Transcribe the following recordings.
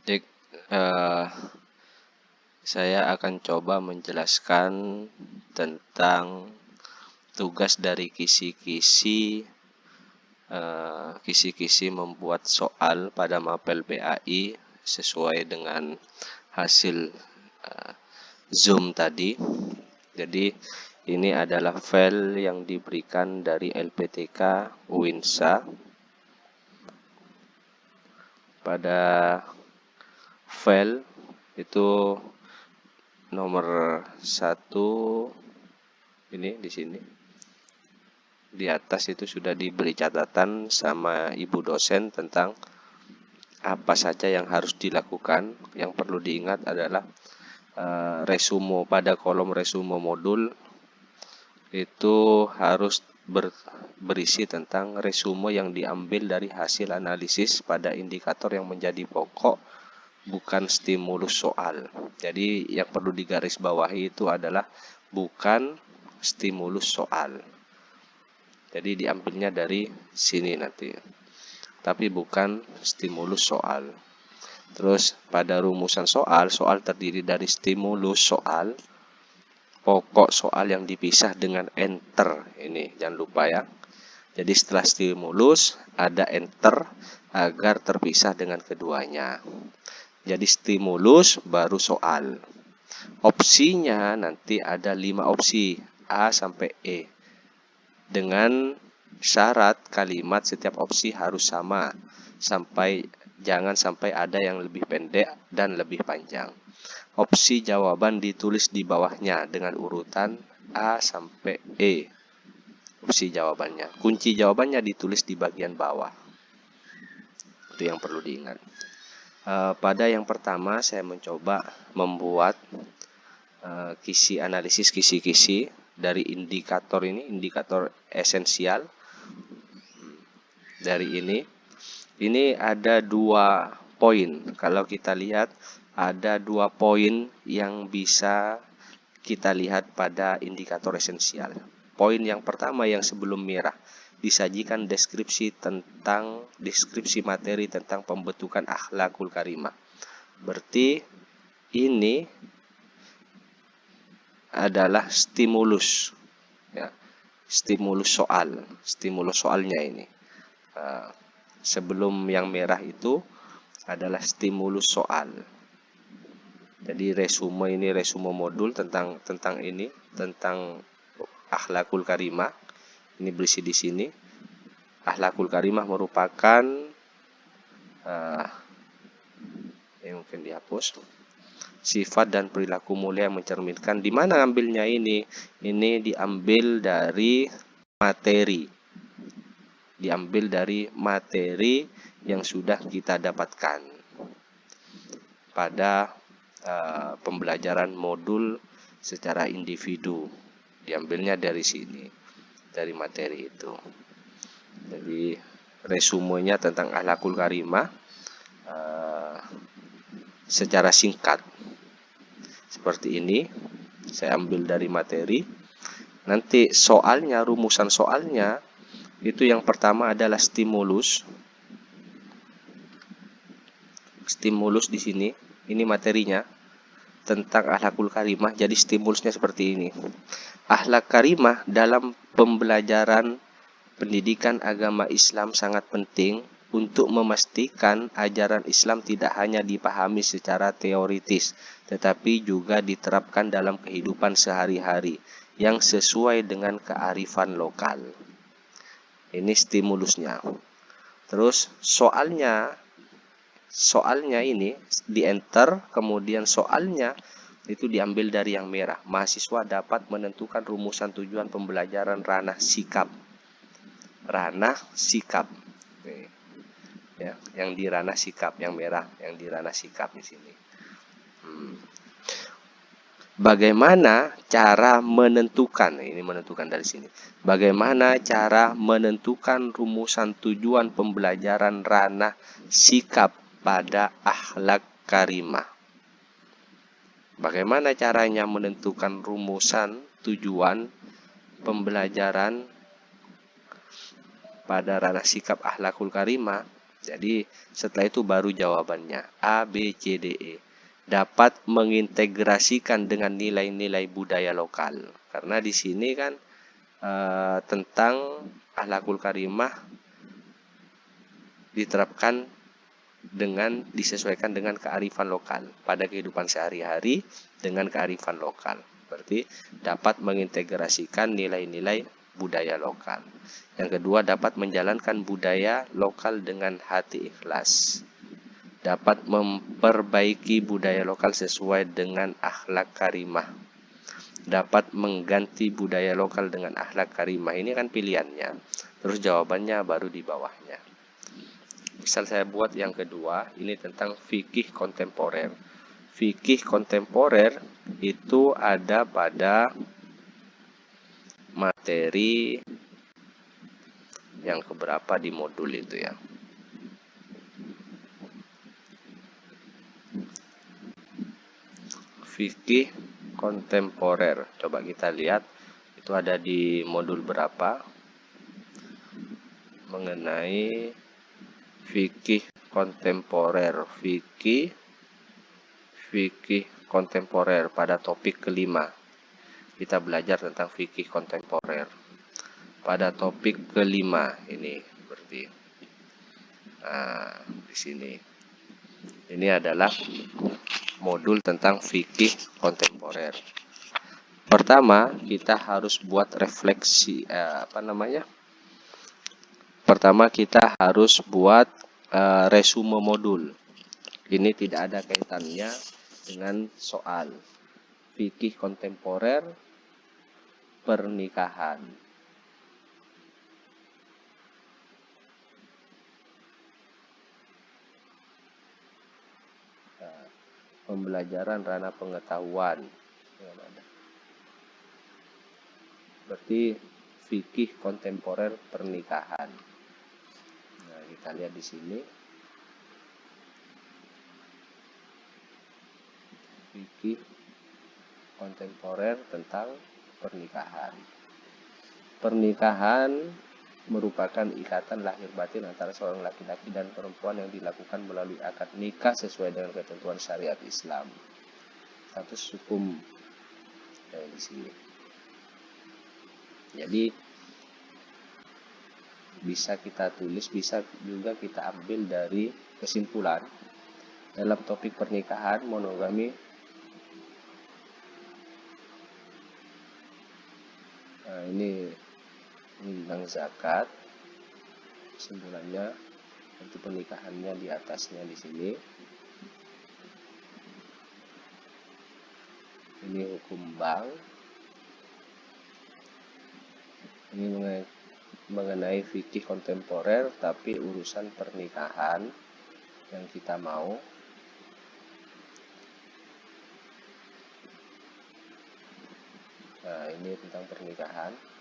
Jadi, eh, saya akan coba menjelaskan tentang tugas dari kisi-kisi membuat soal pada mapel PAI sesuai dengan hasil eh, Zoom tadi. Jadi ini adalah file yang diberikan dari LPTK Uinsa. Pada file itu nomor 1 ini di sini. Di atas itu sudah diberi catatan sama ibu dosen tentang apa saja yang harus dilakukan. Yang perlu diingat adalah resume pada kolom resume modul itu harus berisi tentang resume yang diambil dari hasil analisis pada indikator yang menjadi pokok, bukan stimulus soal. Jadi yang perlu digarisbawahi itu adalah bukan stimulus soal. Jadi diambilnya dari sini nanti, tapi bukan stimulus soal. Terus pada rumusan soal terdiri dari stimulus soal, pokok soal yang dipisah dengan enter. Ini jangan lupa ya. Jadi setelah stimulus ada enter agar terpisah dengan keduanya. Jadi stimulus baru soal. Opsinya nanti ada 5 opsi A sampai E. Dengan syarat kalimat setiap opsi harus sama. Jangan sampai ada yang lebih pendek dan lebih panjang. Opsi jawaban ditulis di bawahnya dengan urutan A sampai E. Opsi jawabannya. Kunci jawabannya ditulis di bagian bawah. Itu yang perlu diingat. Pada yang pertama saya mencoba membuat analisis kisi-kisi dari indikator ini, indikator esensial. Dari ini ada 2 poin. Kalau kita lihat ada 2 poin yang bisa kita lihat pada indikator esensial. Poin yang pertama yang sebelum merah, disajikan deskripsi materi tentang pembentukan akhlakul karimah. Berarti ini adalah stimulus, ya, stimulus soalnya ini. Sebelum yang merah itu adalah stimulus soal. Jadi resume modul tentang ini, tentang akhlakul karimah. Ini berisi di sini. Akhlakul karimah merupakan ini mungkin dihapus. Sifat dan perilaku mulia yang mencerminkan. Di mana ambilnya ini? Ini diambil dari materi. Diambil dari materi yang sudah kita dapatkan pada pembelajaran modul secara individu. Diambilnya dari sini, dari materi itu. Jadi resumenya tentang akhlakul karimah secara singkat seperti ini. Saya ambil dari materi. Nanti soalnya, rumusan soalnya itu yang pertama adalah stimulus. Stimulus di sini, ini materinya tentang akhlakul karimah. Jadi stimulusnya seperti ini. Akhlak karimah dalam pembelajaran pendidikan agama Islam sangat penting untuk memastikan ajaran Islam tidak hanya dipahami secara teoritis, tetapi juga diterapkan dalam kehidupan sehari-hari yang sesuai dengan kearifan lokal. Ini stimulusnya. Terus soalnya ini di enter, kemudian soalnya itu diambil dari yang merah. Mahasiswa dapat menentukan rumusan tujuan pembelajaran ranah sikap. Ya, yang di ranah sikap, yang merah, yang di ranah sikap di sini. Bagaimana cara menentukan? Ini menentukan dari sini. Bagaimana cara menentukan rumusan tujuan pembelajaran ranah sikap pada akhlak karimah? Bagaimana caranya menentukan rumusan tujuan pembelajaran pada ranah sikap akhlakul karimah? Jadi setelah itu baru jawabannya A, B, C, D, E. Dapat mengintegrasikan dengan nilai-nilai budaya lokal. Karena di sini kan tentang akhlakul karimah diterapkan dengan disesuaikan dengan kearifan lokal pada kehidupan sehari-hari dengan kearifan lokal. Berarti dapat mengintegrasikan nilai-nilai budaya lokal. Yang kedua, dapat menjalankan budaya lokal dengan hati ikhlas. Dapat memperbaiki budaya lokal sesuai dengan akhlak karimah. Dapat mengganti budaya lokal dengan akhlak karimah. Ini kan pilihannya. Terus jawabannya baru di bawahnya. Misal saya buat yang kedua, ini tentang fikih kontemporer. Fikih kontemporer itu ada pada materi yang keberapa di modul itu ya. Fikih kontemporer. Coba kita lihat itu ada di modul berapa mengenai fikih kontemporer. Fikih kontemporer pada topik kelima. Kita belajar tentang fikih kontemporer. Pada topik kelima ini berarti. Nah, di sini. Ini adalah modul tentang fikih kontemporer. Pertama, kita harus buat refleksi Pertama kita harus buat resume modul. Ini tidak ada kaitannya dengan soal fikih kontemporer pernikahan. Pembelajaran ranah pengetahuan. Berarti fikih kontemporer pernikahan. Nah, kita lihat di sini. Fikih kontemporer tentang pernikahan. Pernikahan merupakan ikatan lahir batin antara seorang laki-laki dan perempuan yang dilakukan melalui akad nikah sesuai dengan ketentuan syariat Islam. Status hukum di sini. Jadi bisa kita tulis, bisa juga kita ambil dari kesimpulan dalam topik pernikahan monogami. Nah, ini tentang zakat. Kesimpulannya nanti pernikahannya di atasnya di sini. Ini hukum bank. Ini mengenai fikih kontemporer, tapi urusan pernikahan yang kita mau. Nah, ini tentang pernikahan.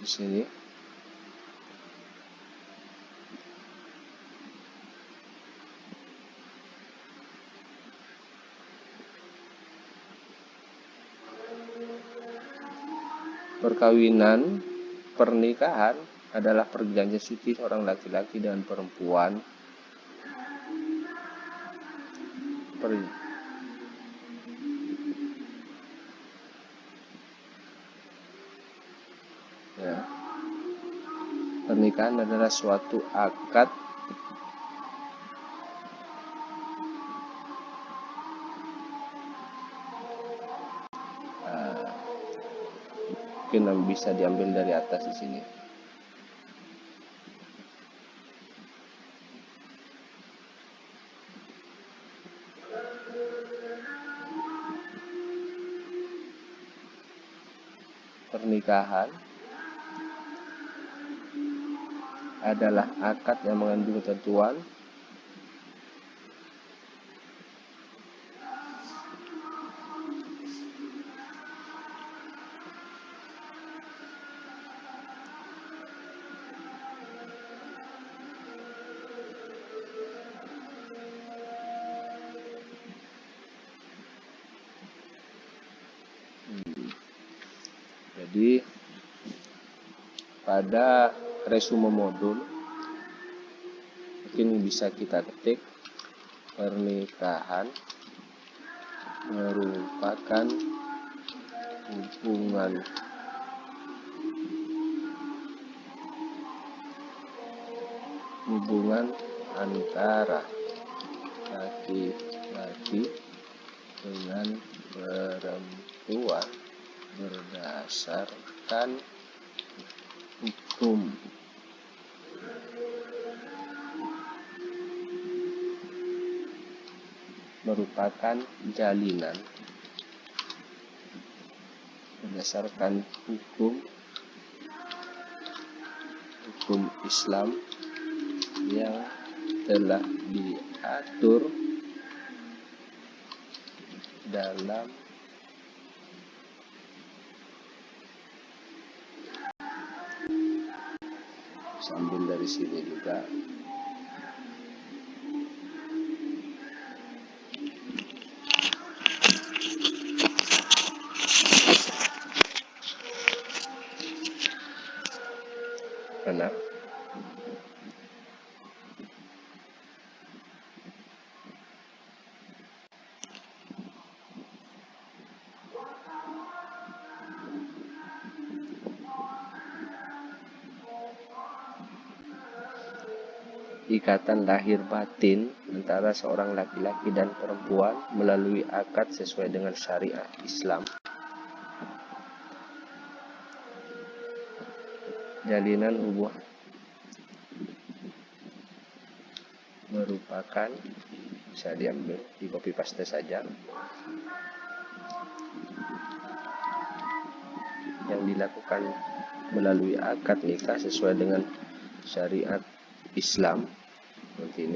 Di sini perkawinan, pernikahan adalah perjanjian suci seorang laki-laki dan perempuan. Pernikahan adalah suatu akad mungkin bisa diambil dari atas di sini. pernikahan adalah akad yang mengandung ketentuan Jadi pada resume modul mungkin bisa kita ketik pernikahan merupakan hubungan antara laki-laki dengan perempuan berdasarkan hukum. Merupakan jalinan berdasarkan hukum Islam yang telah diatur dalam sambil dari sini juga benar. Ikatan lahir batin antara seorang laki-laki dan perempuan melalui akad sesuai dengan syariat Islam. Jalinan hubungan merupakan, bisa diambil di copy paste saja, yang dilakukan melalui akad nikah sesuai dengan syariat Islam. Seperti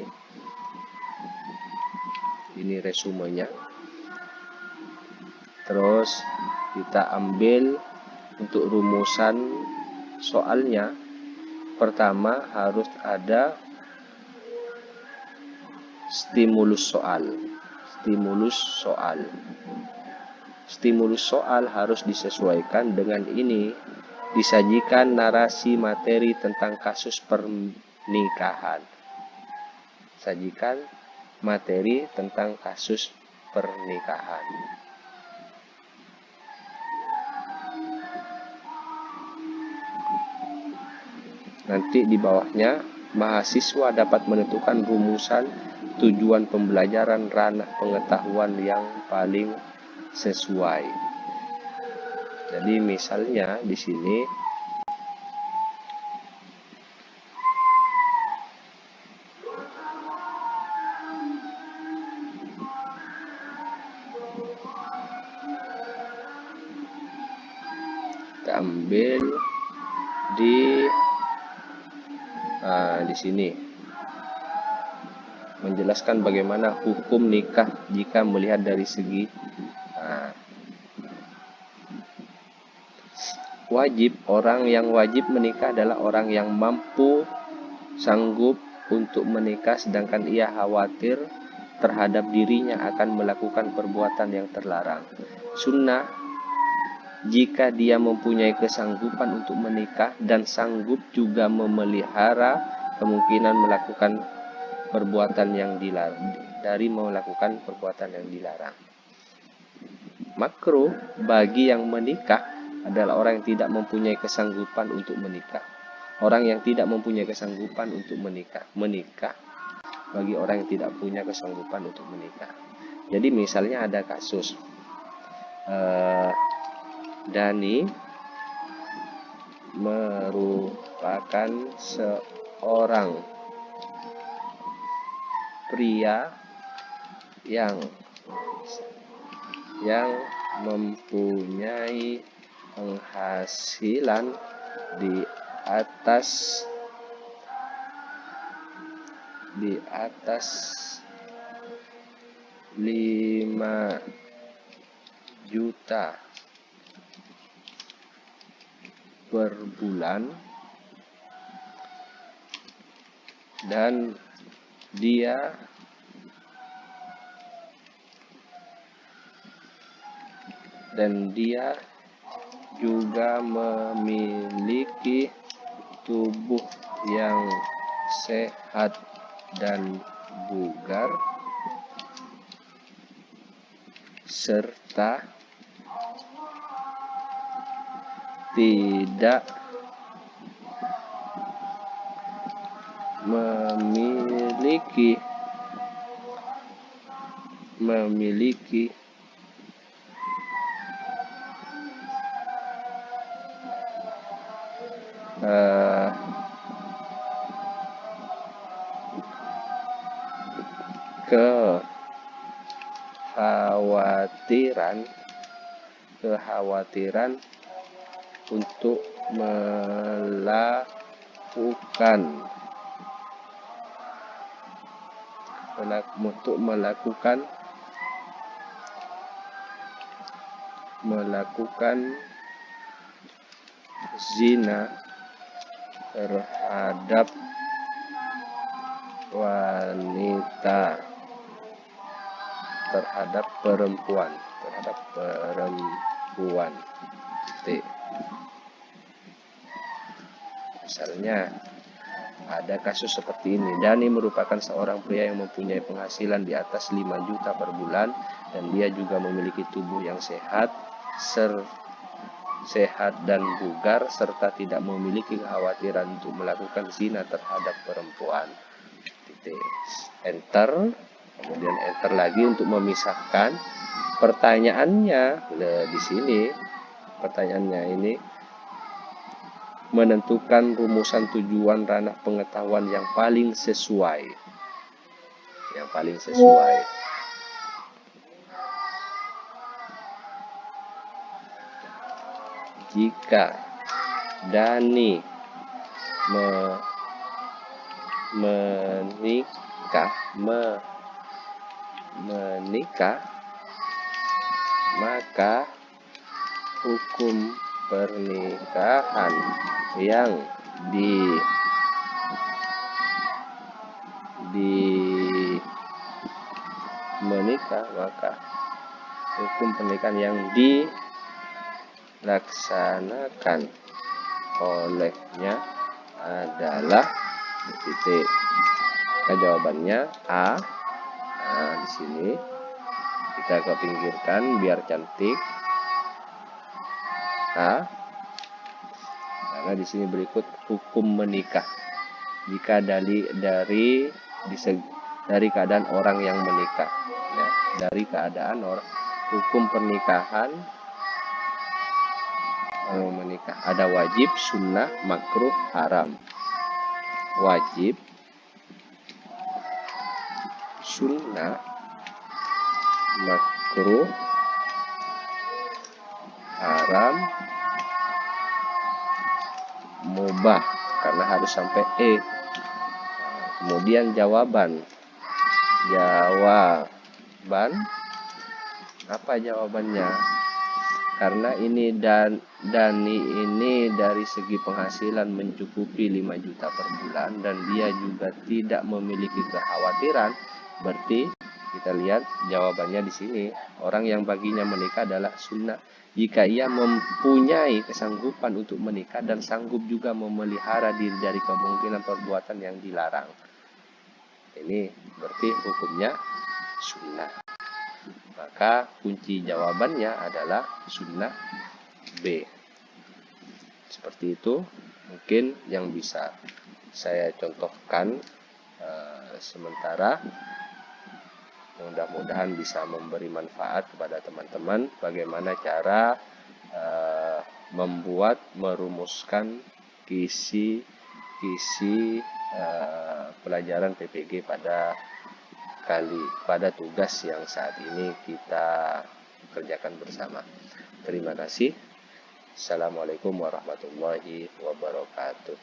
ini resumenya. Terus kita ambil untuk rumusan soalnya. Pertama harus ada stimulus soal. Stimulus soal harus disesuaikan dengan ini. Disajikan narasi materi tentang kasus pernikahan. Sajikan materi tentang kasus pernikahan. Nanti di bawahnya, mahasiswa dapat menentukan rumusan tujuan pembelajaran ranah pengetahuan yang paling sesuai. Jadi misalnya di sini kita ambil di sini menjelaskan bagaimana hukum nikah jika melihat dari segi wajib. Orang yang wajib menikah adalah orang yang mampu, sanggup untuk menikah, sedangkan ia khawatir terhadap dirinya akan melakukan perbuatan yang terlarang. Sunnah, jika dia mempunyai kesanggupan untuk menikah dan sanggup juga memelihara kemungkinan melakukan perbuatan yang dilarang, dari melakukan perbuatan yang dilarang. Makruh bagi yang menikah adalah orang yang tidak mempunyai kesanggupan untuk menikah. Orang yang tidak mempunyai kesanggupan untuk menikah. Menikah bagi orang yang tidak punya kesanggupan untuk menikah. Jadi misalnya ada kasus Dani merupakan seorang pria yang mempunyai penghasilan di atas 5 juta per bulan dan dia juga memiliki tubuh yang sehat dan bugar serta tidak memiliki kekhawatiran untuk melakukan zina terhadap wanita, terhadap perempuan. Misalnya ada kasus seperti ini. Dani merupakan seorang pria yang mempunyai penghasilan di atas 5 juta per bulan dan dia juga memiliki tubuh yang sehat dan bugar serta tidak memiliki kekhawatiran untuk melakukan zina terhadap perempuan. Enter, kemudian enter lagi untuk memisahkan pertanyaannya. Di sini pertanyaannya ini menentukan rumusan tujuan ranah pengetahuan yang paling sesuai. Jika Dani menikah, maka hukum pernikahan yang dilaksanakan olehnya adalah titik. Jawabannya A. Di sini kita ke pinggirkan biar cantik. A. Karena di sini berikut hukum menikah. Jika dari keadaan orang yang menikah, dari keadaan hukum pernikahan menikah ada wajib, sunnah, makruh, haram. Wajib, sunnah, makruh, haram, mubah, karena harus sampai E. Kemudian jawaban apa jawabannya? Karena ini Dani ini dari segi penghasilan mencukupi 5 juta per bulan dan dia juga tidak memiliki kekhawatiran, berarti kita lihat jawabannya di sini. Orang yang baginya menikah adalah sunnah jika ia mempunyai kesanggupan untuk menikah dan sanggup juga memelihara diri dari kemungkinan perbuatan yang dilarang. Ini berarti hukumnya sunnah. Maka kunci jawabannya adalah sunnah B. Seperti itu mungkin yang bisa saya contohkan sementara. Mudah-mudahan bisa memberi manfaat kepada teman-teman bagaimana cara merumuskan kisi pelajaran PPG pada tugas yang saat ini kita kerjakan bersama. Terima kasih. Assalamualaikum warahmatullahi wabarakatuh.